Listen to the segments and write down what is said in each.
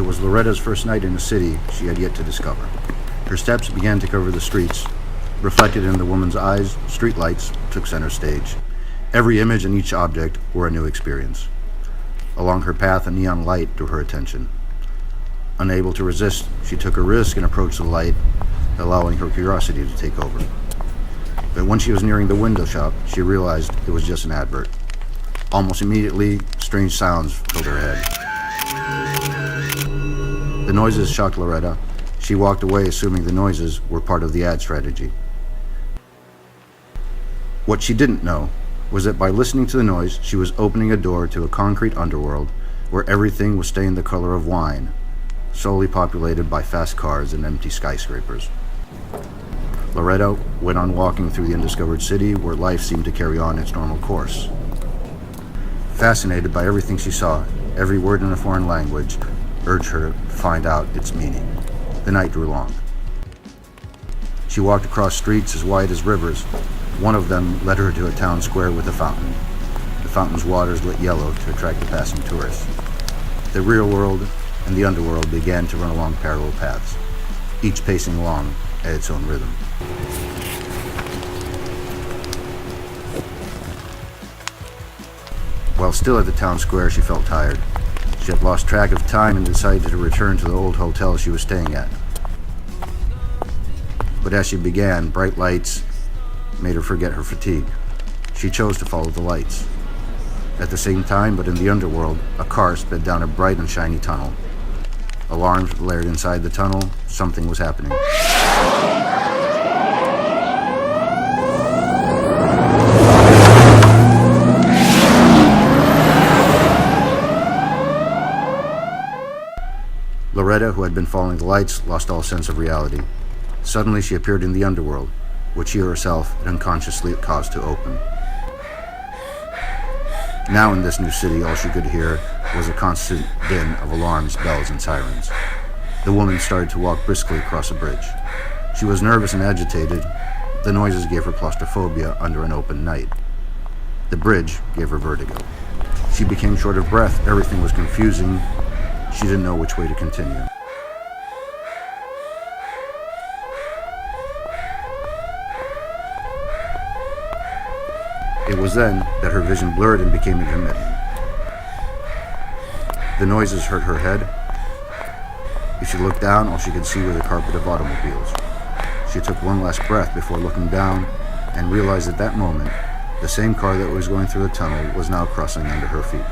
was Loretta's first night in a city she had yet to discover. Her steps began to cover the streets. Reflected in the woman's eyes, streetlights took center stage. Every image and each object were a new experience. Along her path, a neon light drew her attention. Unable to resist, she took a risk and approached the light, allowing her curiosity to take over. But when she was nearing the window shop, she realized it was just an advert. Almost immediately, strange sounds filled her head. The noises shocked Loretta. She walked away assuming the noises were part of the ad strategy. What she didn't know was that by listening to the noise, she was opening a door to a concrete underworld where everything was stained the color of wine, solely populated by fast cars and empty skyscrapers. Loretta went on walking through the undiscovered city where life seemed to carry on its normal course. Fascinated by everything she saw, every word in a foreign language urged her to find out its meaning. The night drew long. She walked across streets as wide as rivers. One of them led her to a town square with a fountain. The fountain's waters lit yellow to attract the passing tourists. The real world and the underworld began to run along parallel paths, each pacing along at its own rhythm. While still at the town square, she felt tired. She had lost track of time and decided to return to the old hotel she was staying at. But as she began, bright lights made her forget her fatigue. She chose to follow the lights. At the same time, but in the underworld, a car sped down a bright and shiny tunnel. Alarms blared inside the tunnel. Something was happening. Loretta, who had been following the lights, lost all sense of reality. Suddenly she appeared in the underworld, which she herself had unconsciously caused to open. Now in this new city, all she could hear was a constant din of alarms, bells, and sirens. The woman started to walk briskly across a bridge. She was nervous and agitated. The noises gave her claustrophobia under an open night. The bridge gave her vertigo. She became short of breath. Everything was confusing. She didn't know which way to continue. It was then that her vision blurred and became intermittent. The noises hurt her head. If she looked down, all she could see was a carpet of automobiles. She took one last breath before looking down and realized at that moment the same car that was going through the tunnel was now crossing under her feet.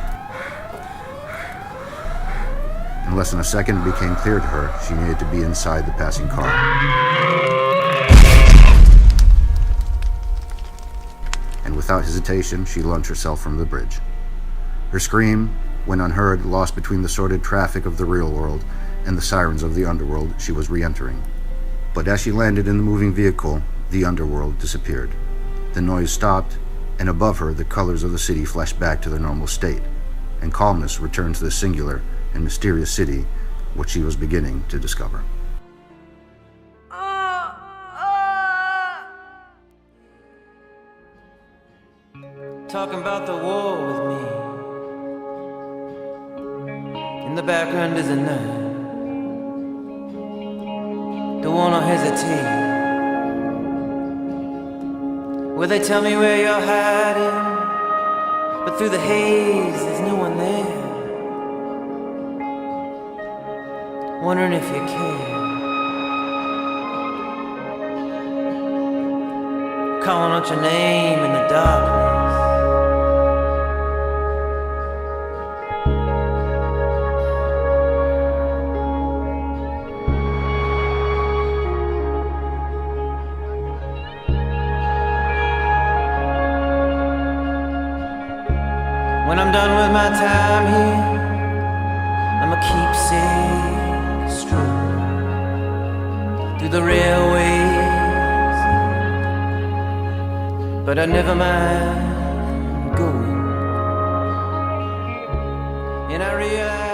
In less than a second, it became clear to her she needed to be inside the passing car. And without hesitation, she launched herself from the bridge. Her scream went unheard, lost between the sordid traffic of the real world and the sirens of the underworld she was re-entering. But as she landed in the moving vehicle, the underworld disappeared. The noise stopped, and above her, the colors of the city flashed back to their normal state, and calmness returned to the singular and mysterious city which she was beginning to discover. Talking about the war with me. In the background is a night. Don't wanna hesitate. Well, they tell me where you're hiding, but through the haze there's no one there. Wondering if you care. Calling out your name in the darkness. When I'm done with my time here, I'ma keep sailing strong through the railways, but I never mind going. And I realize